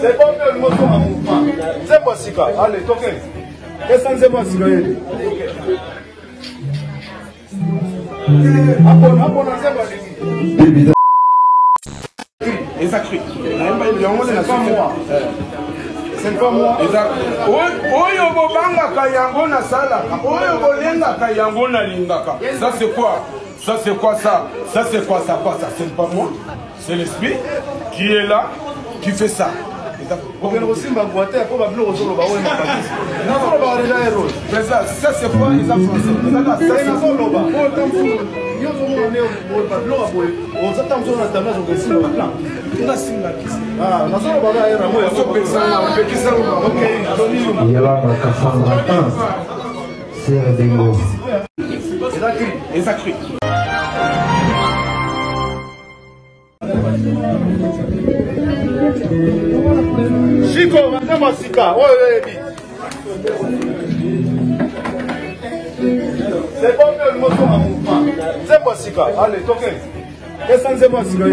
C'est bon que le mot soit en mouvement. C'est pas si calme. Allez, toquez. Descendez-moi si calme. C'est pas moi. Oyo bobanga kayango na sala. Oyo bolenga kayango na lingaka. Ça c'est quoi? Ça c'est quoi ça? Ça c'est quoi ça? Quoi ça? C'est pas moi. C'est l'esprit qui est là, qui fait ça. Ça c'est quoi les français? Chico, madame Sika, c'est bon que le mot soit en mouvement. C'est pas Sika. Allez, toquez. Descendez-moi Sika.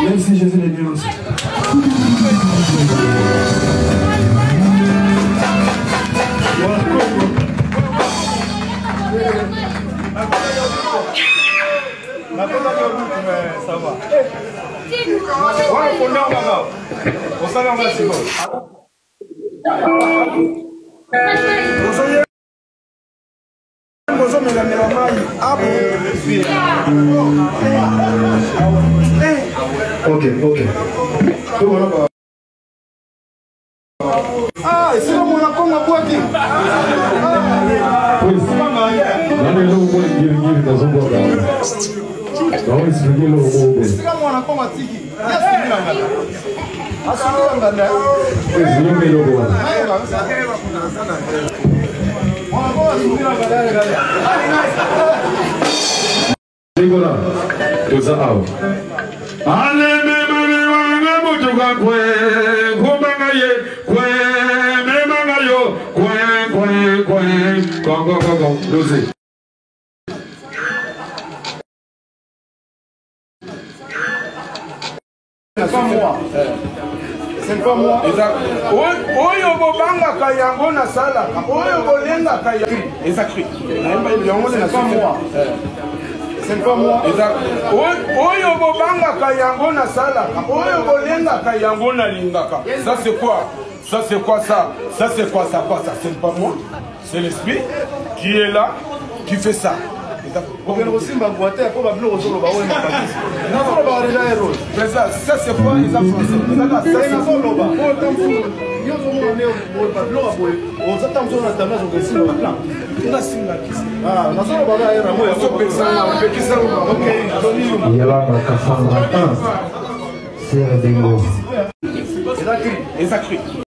Même si Jésus est bien aussi. Ça va. Ouais, on s'en va, c'est bon. Ok. Ah, c'est là mon enfant m'a boité. Oui, c'est pas mal. C'est là mon enfant m'a tiki. Nicolas, Ale memane wanga mutuka kwe kumbanga ye kwe memanga yo kwe go doze. C'est pas moi. C'est pas moi. Oyo bobanga yango na sala. Oyo bolenga kaya. Exactly. C'est pas moi. C'est pas moi. Oyo bobanga yango na sala. Oyo bolenga yango na lingaka. Ça c'est quoi? Ça c'est quoi ça? Ça c'est quoi ça? Quoi ça? C'est pas moi. C'est l'esprit qui est là, qui fait ça. Ça c'est quoi? Ils ont C'est le bingo. Exact.